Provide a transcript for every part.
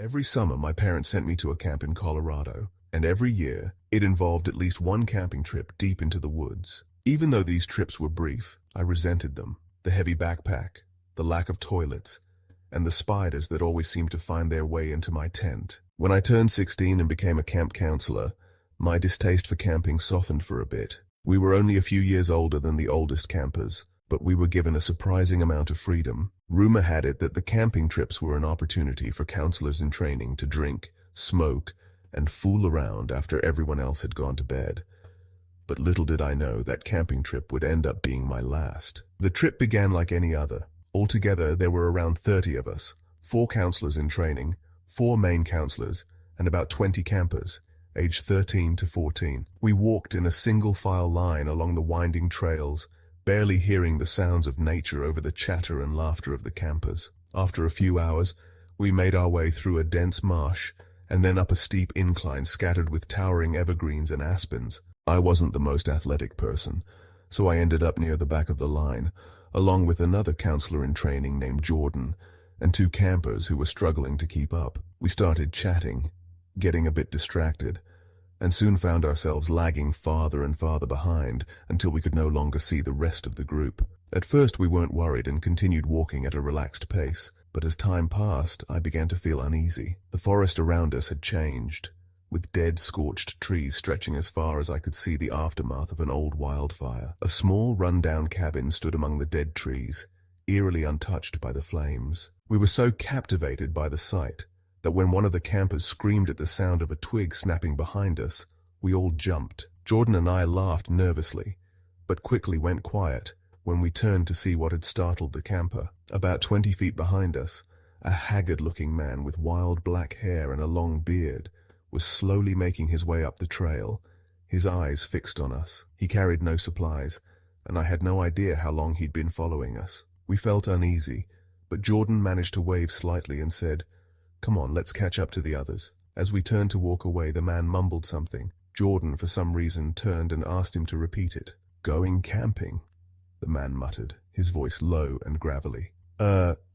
Every summer, my parents sent me to a camp in Colorado, and every year, it involved at least one camping trip deep into the woods. Even though these trips were brief, I resented them. The heavy backpack, the lack of toilets, and the spiders that always seemed to find their way into my tent. When I turned 16 and became a camp counselor, my distaste for camping softened for a bit. We were only a few years older than the oldest campers, but we were given a surprising amount of freedom. Rumor had it that the camping trips were an opportunity for counselors in training to drink, smoke, and fool around after everyone else had gone to bed. But little did I know that camping trip would end up being my last. The trip began like any other. Altogether, there were around 30 of us, 4 counselors in training, 4 main counselors, and about 20 campers, aged 13 to 14. We walked in a single-file line along the winding trails, barely hearing the sounds of nature over the chatter and laughter of the campers. After a few hours, we made our way through a dense marsh and then up a steep incline scattered with towering evergreens and aspens. I wasn't the most athletic person, so I ended up near the back of the line, along with another counselor in training named Jordan and 2 campers who were struggling to keep up. We started chatting, getting a bit distracted, and soon found ourselves lagging farther and farther behind until we could no longer see the rest of the group. At first we weren't worried and continued walking at a relaxed pace, but as time passed, I began to feel uneasy. The forest around us had changed, with dead, scorched trees stretching as far as I could see the aftermath of an old wildfire. A small, run-down cabin stood among the dead trees, eerily untouched by the flames. We were so captivated by the sight that when one of the campers screamed at the sound of a twig snapping behind us, we all jumped. Jordan and I laughed nervously, but quickly went quiet when we turned to see what had startled the camper. About 20 feet behind us, a haggard-looking man with wild black hair and a long beard was slowly making his way up the trail, his eyes fixed on us. He carried no supplies, and I had no idea how long he'd been following us. We felt uneasy, but Jordan managed to wave slightly and said, "Come on, let's catch up to the others." As we turned to walk away, the man mumbled something. Jordan, for some reason, turned and asked him to repeat it. "Going camping," the man muttered, his voice low and gravelly.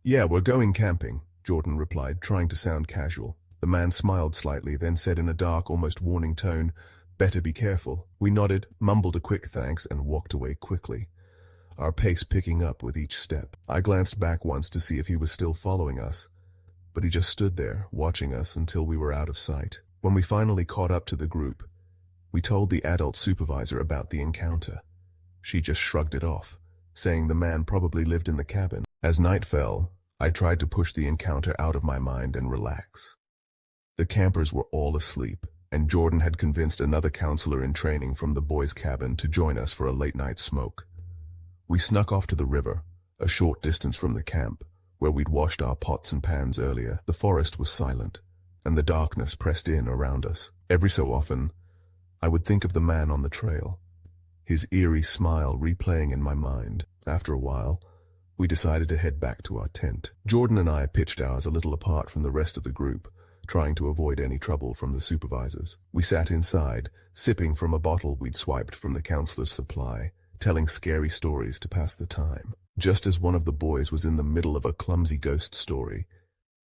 Yeah, we're going camping," Jordan replied, trying to sound casual. The man smiled slightly, then said in a dark, almost warning tone, "Better be careful." We nodded, mumbled a quick thanks, and walked away quickly, our pace picking up with each step. I glanced back once to see if he was still following us, but he just stood there, watching us until we were out of sight. When we finally caught up to the group, we told the adult supervisor about the encounter. She just shrugged it off, saying the man probably lived in the cabin. As night fell, I tried to push the encounter out of my mind and relax. The campers were all asleep, and Jordan had convinced another counselor in training from the boys' cabin to join us for a late-night smoke. We snuck off to the river, a short distance from the camp, where we'd washed our pots and pans earlier. The forest was silent, and the darkness pressed in around us. Every so often, I would think of the man on the trail, his eerie smile replaying in my mind. After a while, we decided to head back to our tent. Jordan and I pitched ours a little apart from the rest of the group, trying to avoid any trouble from the supervisors. We sat inside, sipping from a bottle we'd swiped from the counselor's supply, telling scary stories to pass the time. Just as one of the boys was in the middle of a clumsy ghost story,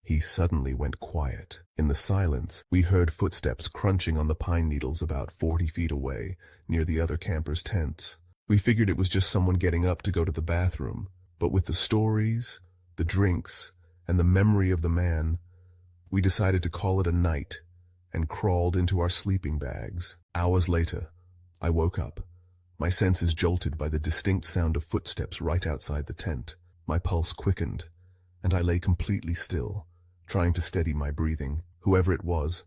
he suddenly went quiet. In the silence, we heard footsteps crunching on the pine needles about 40 feet away, near the other campers' tents. We figured it was just someone getting up to go to the bathroom, but with the stories, the drinks, and the memory of the man, we decided to call it a night and crawled into our sleeping bags. Hours later, I woke up, my senses jolted by the distinct sound of footsteps right outside the tent. My pulse quickened, and I lay completely still, trying to steady my breathing. Whoever it was,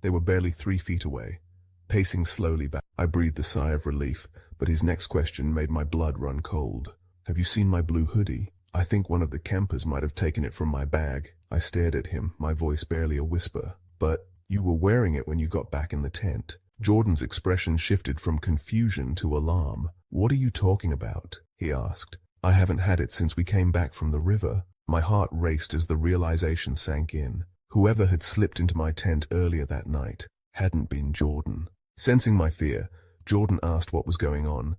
they were barely 3 feet away, pacing slowly back. I breathed a sigh of relief, but his next question made my blood run cold. "Have you seen my blue hoodie? I think one of the campers might have taken it from my bag." I stared at him, my voice barely a whisper. "But you were wearing it when you got back in the tent." Jordan's expression shifted from confusion to alarm. "What are you talking about?" he asked. "I haven't had it since we came back from the river." My heart raced as the realization sank in. Whoever had slipped into my tent earlier that night hadn't been Jordan. Sensing my fear, Jordan asked what was going on,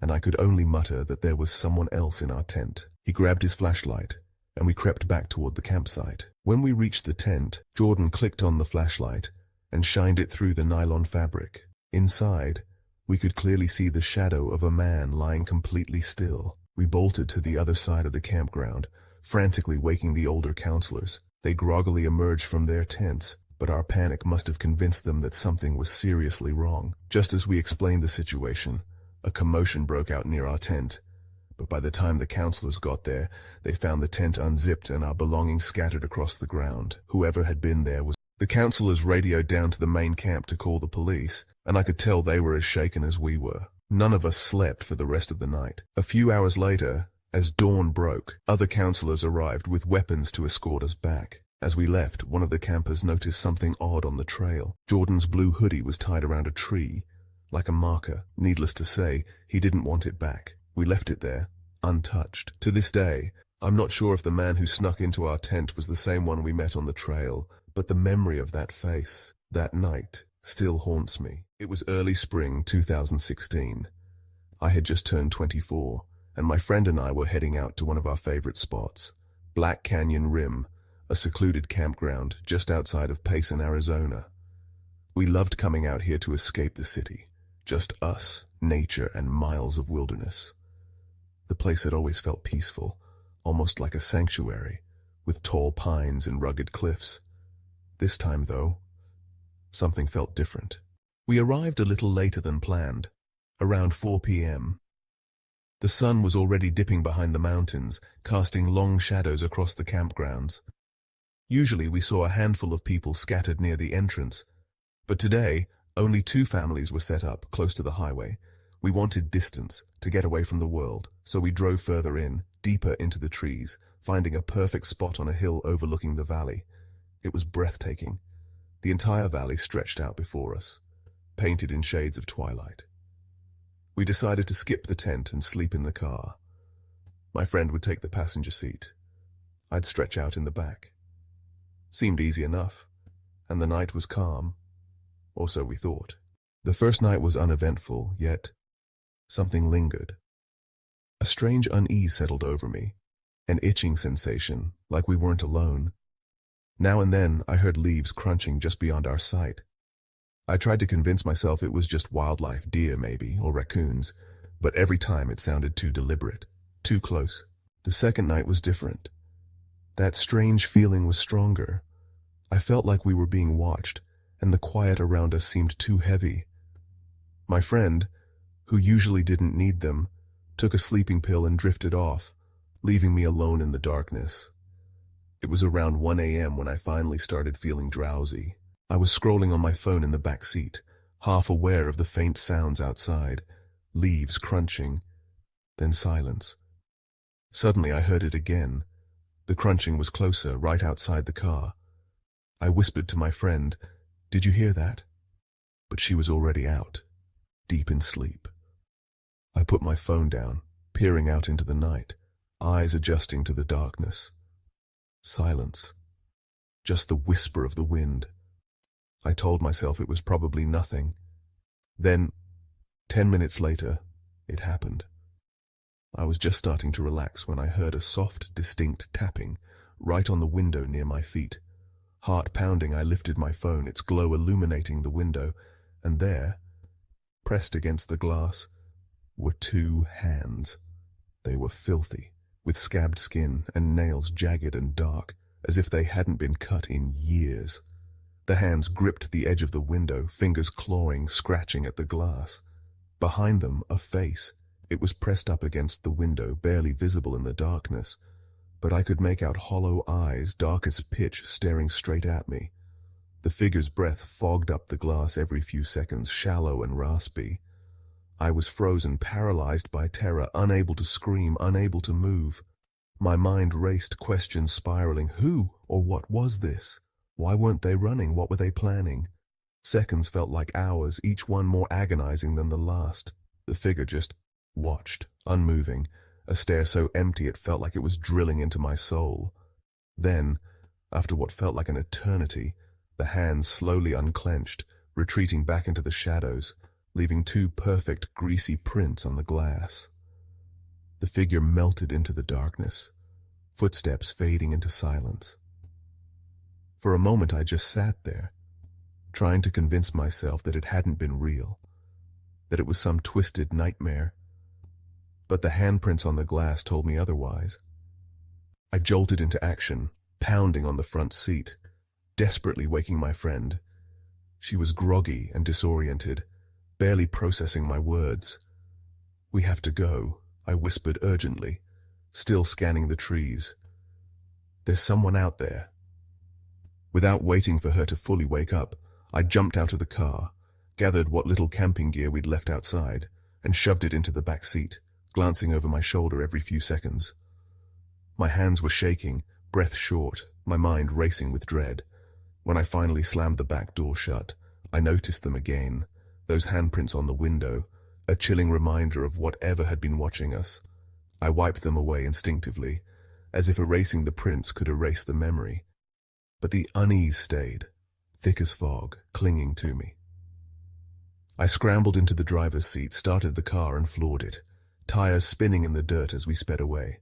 and I could only mutter that there was someone else in our tent. He grabbed his flashlight and we crept back toward the campsite. When we reached the tent, Jordan clicked on the flashlight and shined it through the nylon fabric. Inside, we could clearly see the shadow of a man lying completely still. We bolted to the other side of the campground, frantically waking the older counselors. They groggily emerged from their tents, but our panic must have convinced them that something was seriously wrong. Just as we explained the situation, a commotion broke out near our tent. But by the time the counselors got there, they found the tent unzipped and our belongings scattered across the ground. Whoever had been there was... The counselors radioed down to the main camp to call the police, and I could tell they were as shaken as we were. None of us slept for the rest of the night. A few hours later, as dawn broke, other counselors arrived with weapons to escort us back. As we left, one of the campers noticed something odd on the trail. Jordan's blue hoodie was tied around a tree, like a marker. Needless to say, he didn't want it back. We left it there, untouched. To this day, I'm not sure if the man who snuck into our tent was the same one we met on the trail, but the memory of that face, that night, still haunts me. It was early spring 2016. I had just turned 24, and my friend and I were heading out to one of our favorite spots, Black Canyon Rim, a secluded campground just outside of Payson, Arizona. We loved coming out here to escape the city, just us, nature, and miles of wilderness. The place had always felt peaceful, almost like a sanctuary, with tall pines and rugged cliffs. This time, though, something felt different. We arrived a little later than planned, around 4 p.m. The sun was already dipping behind the mountains, casting long shadows across the campgrounds. Usually we saw a handful of people scattered near the entrance, but today only 2 families were set up close to the highway. We wanted distance to get away from the world, so we drove further in, deeper into the trees, finding a perfect spot on a hill overlooking the valley. It was breathtaking. The entire valley stretched out before us, painted in shades of twilight. We decided to skip the tent and sleep in the car. My friend would take the passenger seat. I'd stretch out in the back. Seemed easy enough, and the night was calm, or so we thought. The first night was uneventful, yet something lingered. A strange unease settled over me, an itching sensation, like we weren't alone. Now and then I heard leaves crunching just beyond our sight. I tried to convince myself it was just wildlife, deer maybe, or raccoons, but every time it sounded too deliberate, too close. The second night was different. That strange feeling was stronger. I felt like we were being watched, and the quiet around us seemed too heavy. My friend, who usually didn't need them, took a sleeping pill and drifted off, leaving me alone in the darkness. It was around 1 a.m. when I finally started feeling drowsy. I was scrolling on my phone in the back seat, half aware of the faint sounds outside, leaves crunching, then silence. Suddenly I heard it again. The crunching was closer, right outside the car. I whispered to my friend, "Did you hear that?" But she was already out, deep in sleep. I put my phone down, peering out into the night, eyes adjusting to the darkness. Silence. Just the whisper of the wind. I told myself it was probably nothing. Then, 10 minutes later, it happened. I was just starting to relax when I heard a soft, distinct tapping right on the window near my feet. Heart pounding, I lifted my phone, its glow illuminating the window, and there, pressed against the glass, were 2 hands. They were filthy, with scabbed skin and nails jagged and dark, as if they hadn't been cut in years. The hands gripped the edge of the window, fingers clawing, scratching at the glass. Behind them, a face. It was pressed up against the window, barely visible in the darkness, but I could make out hollow eyes, dark as pitch, staring straight at me. The figure's breath fogged up the glass every few seconds, shallow and raspy. I was frozen, paralyzed by terror, unable to scream, unable to move. My mind raced, questions spiraling. Who or what was this? Why weren't they running? What were they planning? Seconds felt like hours, each one more agonizing than the last. The figure just watched, unmoving, a stare so empty it felt like it was drilling into my soul. Then, after what felt like an eternity, the hands slowly unclenched, retreating back into the shadows, leaving 2 perfect, greasy prints on the glass. The figure melted into the darkness, footsteps fading into silence. For a moment I just sat there, trying to convince myself that it hadn't been real, that it was some twisted nightmare. But the handprints on the glass told me otherwise. I jolted into action, pounding on the front seat, desperately waking my friend. She was groggy and disoriented, barely processing my words. "We have to go," I whispered urgently, still scanning the trees. "There's someone out there." Without waiting for her to fully wake up, I jumped out of the car, gathered what little camping gear we'd left outside, and shoved it into the back seat, glancing over my shoulder every few seconds. My hands were shaking, breath short, my mind racing with dread. When I finally slammed the back door shut, I noticed them again, those handprints on the window, a chilling reminder of whatever had been watching us. I wiped them away instinctively, as if erasing the prints could erase the memory. But the unease stayed, thick as fog, clinging to me. I scrambled into the driver's seat, started the car and floored it, tires spinning in the dirt as we sped away.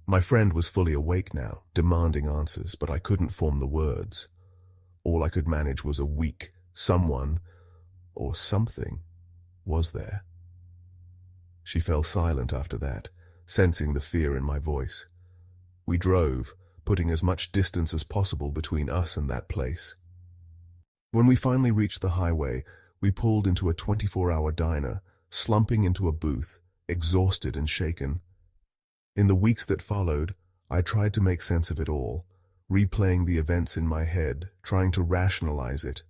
My friend was fully awake now, demanding answers, but I couldn't form the words. All I could manage was a weak someone, or something, was there. She fell silent after that, sensing the fear in my voice. We drove, putting as much distance as possible between us and that place. When we finally reached the highway, we pulled into a 24-hour diner, slumping into a booth, exhausted and shaken. In the weeks that followed, I tried to make sense of it all, replaying the events in my head, trying to rationalize it.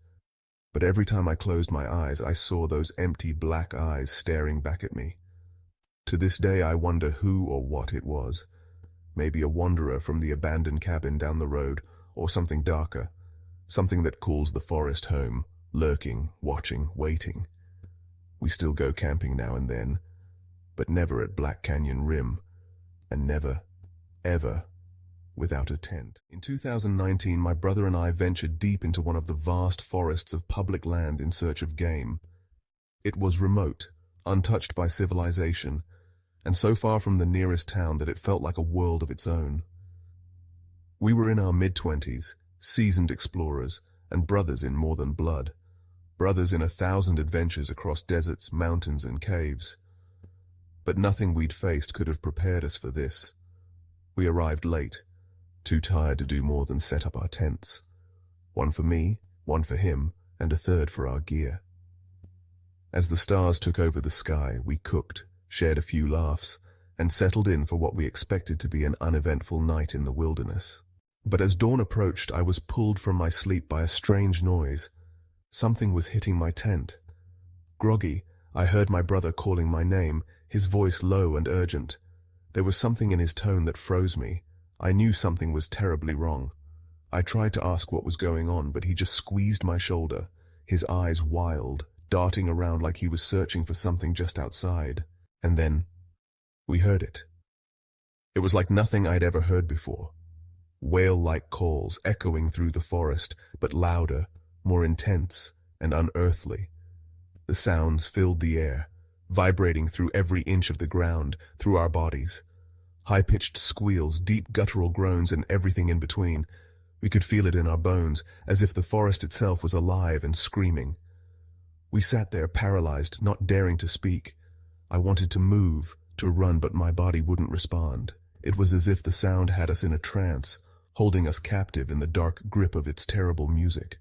But every time I closed my eyes, I saw those empty black eyes staring back at me. To this day, I wonder who or what it was. Maybe a wanderer from the abandoned cabin down the road, or something darker, something that calls the forest home, lurking, watching, waiting. We still go camping now and then, but never at Black Canyon Rim, and never, ever, without a tent. In 2019, my brother and I ventured deep into one of the vast forests of public land in search of game. It was remote, untouched by civilization, and so far from the nearest town that it felt like a world of its own. We were in our mid-20s, seasoned explorers, and brothers in more than blood. Brothers in 1,000 adventures across deserts, mountains, and caves. But nothing we'd faced could have prepared us for this. We arrived late, too tired to do more than set up our tents. One for me, one for him, and a third for our gear. As the stars took over the sky, we cooked, shared a few laughs, and settled in for what we expected to be an uneventful night in the wilderness. But as dawn approached, I was pulled from my sleep by a strange noise. Something was hitting my tent. Groggy, I heard my brother calling my name, his voice low and urgent. There was something in his tone that froze me. I knew something was terribly wrong. I tried to ask what was going on, but he just squeezed my shoulder, his eyes wild, darting around like he was searching for something just outside. And then, we heard it. It was like nothing I'd ever heard before. Whale-like calls echoing through the forest, but louder, more intense, and unearthly. The sounds filled the air, vibrating through every inch of the ground, through our bodies. High-pitched squeals, deep guttural groans, and everything in between. We could feel it in our bones, as if the forest itself was alive and screaming. We sat there paralyzed, not daring to speak. I wanted to move, to run, but my body wouldn't respond. It was as if the sound had us in a trance, holding us captive in the dark grip of its terrible music.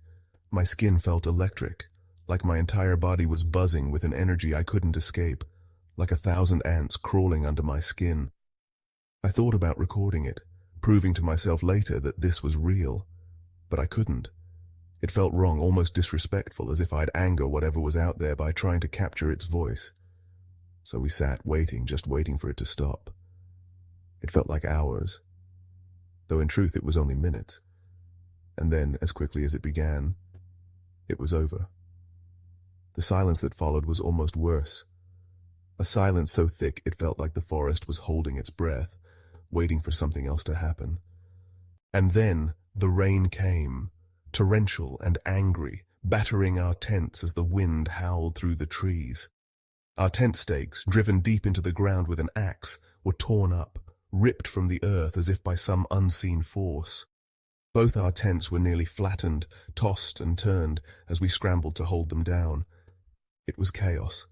My skin felt electric, like my entire body was buzzing with an energy I couldn't escape, like 1,000 ants crawling under my skin. I thought about recording it, proving to myself later that this was real, but I couldn't. It felt wrong, almost disrespectful, as if I'd anger whatever was out there by trying to capture its voice. So we sat waiting, just waiting for it to stop. It felt like hours, though in truth it was only minutes. And then, as quickly as it began, it was over. The silence that followed was almost worse. A silence so thick it felt like the forest was holding its breath, waiting for something else to happen. And then the rain came, torrential and angry, battering our tents as the wind howled through the trees. Our tent stakes, driven deep into the ground with an axe, were torn up, ripped from the earth as if by some unseen force. Both our tents were nearly flattened, tossed and turned as we scrambled to hold them down. It was chaos.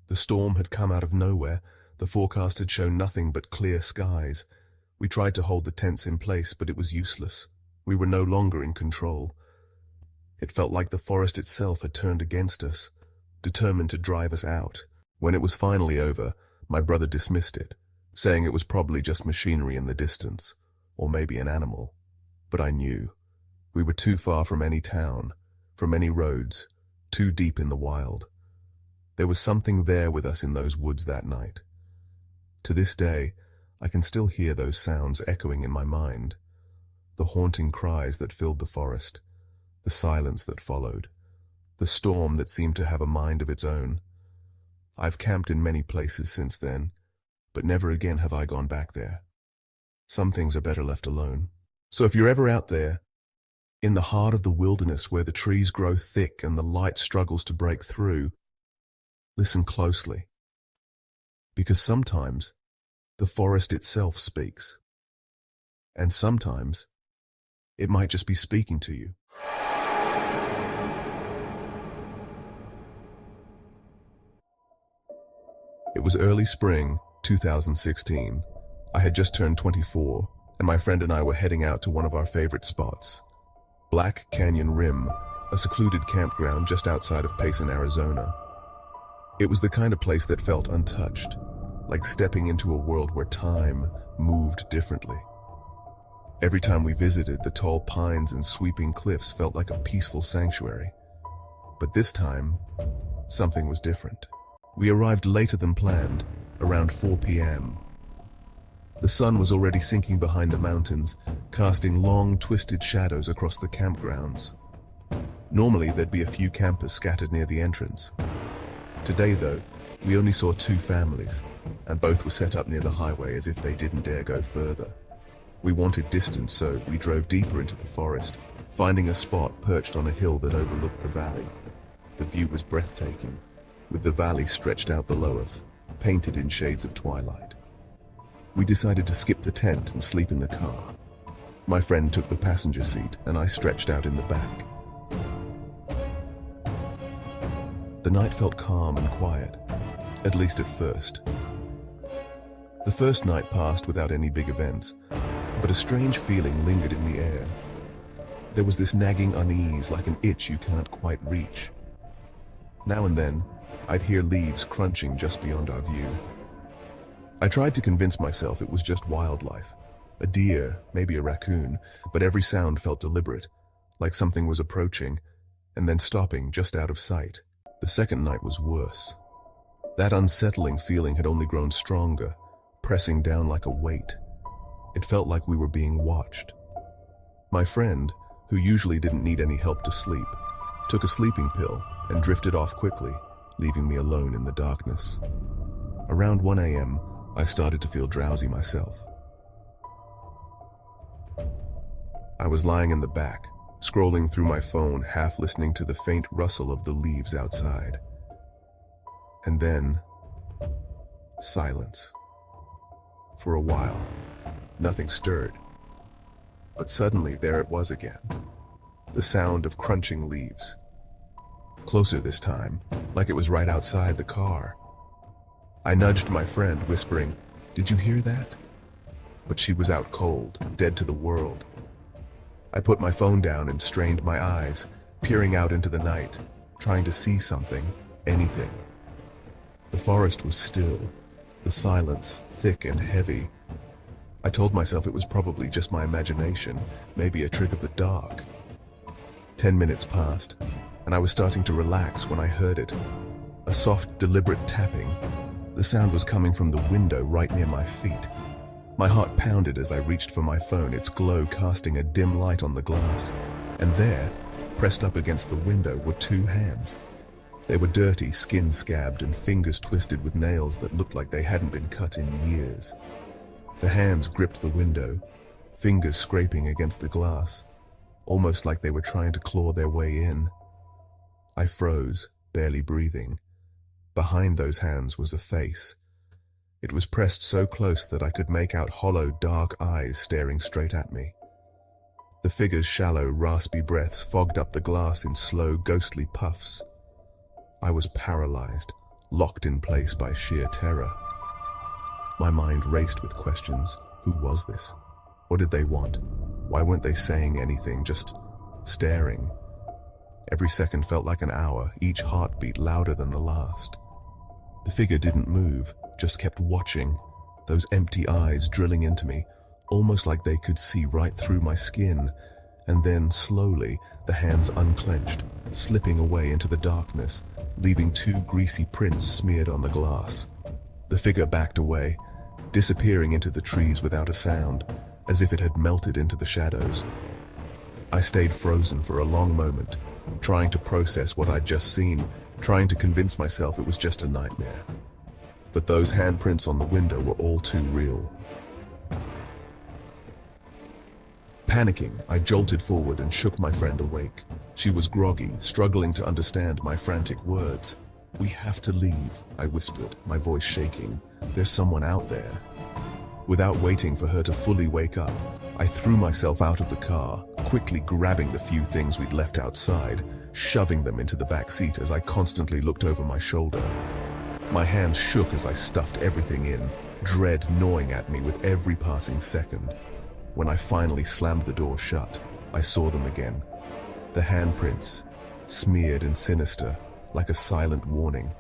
The storm had come out of nowhere. The forecast had shown nothing but clear skies. We tried to hold the tents in place, but it was useless. We were no longer in control. It felt like the forest itself had turned against us, determined to drive us out. When it was finally over, my brother dismissed it, saying it was probably just machinery in the distance, or maybe an animal. But I knew. We were too far from any town, from any roads, too deep in the wild. There was something there with us in those woods that night. To this day, I can still hear those sounds echoing in my mind. The haunting cries that filled the forest, the silence that followed, the storm that seemed to have a mind of its own. I've camped in many places since then, but never again have I gone back there. Some things are better left alone. So if you're ever out there, in the heart of the wilderness where the trees grow thick and the light struggles to break through, listen closely. Because sometimes the forest itself speaks. And sometimes it might just be speaking to you. It was early spring, 2016. I had just turned 24, and my friend and I were heading out to one of our favorite spots, Black Canyon Rim, a secluded campground just outside of Payson, Arizona. It was the kind of place that felt untouched, like stepping into a world where time moved differently. Every time we visited, the tall pines and sweeping cliffs felt like a peaceful sanctuary. But this time, something was different. We arrived later than planned, around 4 p.m. The sun was already sinking behind the mountains, casting long, twisted shadows across the campgrounds. Normally, there'd be a few campers scattered near the entrance. Today, though, we only saw 2 families, and both were set up near the highway as if they didn't dare go further. We wanted distance, so we drove deeper into the forest, finding a spot perched on a hill that overlooked the valley. The view was breathtaking, with the valley stretched out below us, painted in shades of twilight. We decided to skip the tent and sleep in the car. My friend took the passenger seat, and I stretched out in the back. The night felt calm and quiet, at least at first. The first night passed without any big events, but a strange feeling lingered in the air. There was this nagging unease, like an itch you can't quite reach. Now and then, I'd hear leaves crunching just beyond our view. I tried to convince myself it was just wildlife, a deer, maybe a raccoon, but every sound felt deliberate, like something was approaching, and then stopping just out of sight. The second night was worse. That unsettling feeling had only grown stronger, pressing down like a weight. It felt like we were being watched. My friend, who usually didn't need any help to sleep, took a sleeping pill and drifted off quickly, leaving me alone in the darkness. Around 1 a.m., I started to feel drowsy myself. I was lying in the back, scrolling through my phone, half listening to the faint rustle of the leaves outside. And then, silence. For a while, nothing stirred. But suddenly, there it was again. The sound of crunching leaves. Closer this time, like it was right outside the car. I nudged my friend, whispering, "Did you hear that?" But she was out cold, dead to the world. I put my phone down and strained my eyes, peering out into the night, trying to see something, anything. The forest was still, the silence thick and heavy. I told myself it was probably just my imagination, maybe a trick of the dark. 10 minutes passed, and I was starting to relax when I heard it. A soft, deliberate tapping. The sound was coming from the window right near my feet. My heart pounded as I reached for my phone, its glow casting a dim light on the glass. And there, pressed up against the window, were 2 hands. They were dirty, skin-scabbed, and fingers twisted with nails that looked like they hadn't been cut in years. The hands gripped the window, fingers scraping against the glass, almost like they were trying to claw their way in. I froze, barely breathing. Behind those hands was a face. It was pressed so close that I could make out hollow, dark eyes staring straight at me. The figure's shallow, raspy breaths fogged up the glass in slow, ghostly puffs. I was paralyzed, locked in place by sheer terror. My mind raced with questions. Who was this? What did they want? Why weren't they saying anything, just staring? Every second felt like an hour, each heartbeat louder than the last. The figure didn't move, just kept watching, those empty eyes drilling into me, almost like they could see right through my skin. And then, slowly, the hands unclenched, slipping away into the darkness, leaving 2 greasy prints smeared on the glass. The figure backed away, disappearing into the trees without a sound, as if it had melted into the shadows. I stayed frozen for a long moment, trying to process what I'd just seen, trying to convince myself it was just a nightmare. But those handprints on the window were all too real. Panicking, I jolted forward and shook my friend awake. She was groggy, struggling to understand my frantic words. "We have to leave," I whispered, my voice shaking. "There's someone out there." Without waiting for her to fully wake up, I threw myself out of the car, quickly grabbing the few things we'd left outside, shoving them into the back seat as I constantly looked over my shoulder. My hands shook as I stuffed everything in, dread gnawing at me with every passing second. When I finally slammed the door shut, I saw them again. The handprints, smeared and sinister, like a silent warning.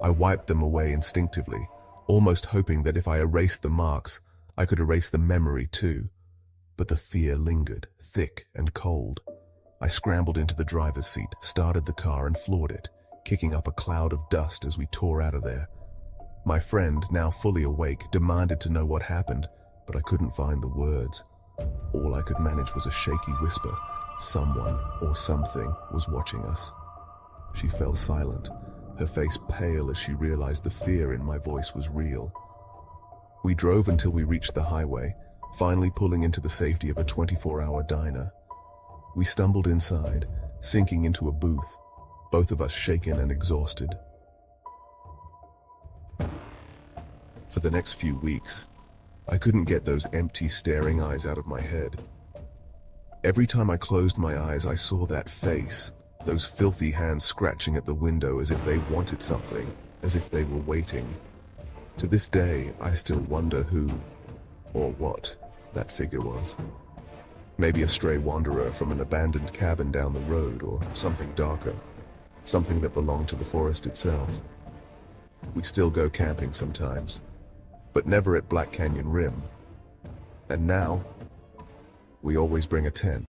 I wiped them away instinctively, almost hoping that if I erased the marks, I could erase the memory too. But the fear lingered, thick and cold. I scrambled into the driver's seat, started the car and floored it, kicking up a cloud of dust as we tore out of there. My friend, now fully awake, demanded to know what happened, but I couldn't find the words. All I could manage was a shaky whisper. Someone or something was watching us. She fell silent, her face pale as she realized the fear in my voice was real. We drove until we reached the highway, finally pulling into the safety of a 24-hour diner. We stumbled inside, sinking into a booth, both of us shaken and exhausted. For the next few weeks, I couldn't get those empty, staring eyes out of my head. Every time I closed my eyes, I saw that face, those filthy hands scratching at the window as if they wanted something, as if they were waiting. To this day, I still wonder who, or what, that figure was. Maybe a stray wanderer from an abandoned cabin down the road, or something darker, something that belonged to the forest itself. We still go camping sometimes, but never at Black Canyon Rim. And now, we always bring a tent.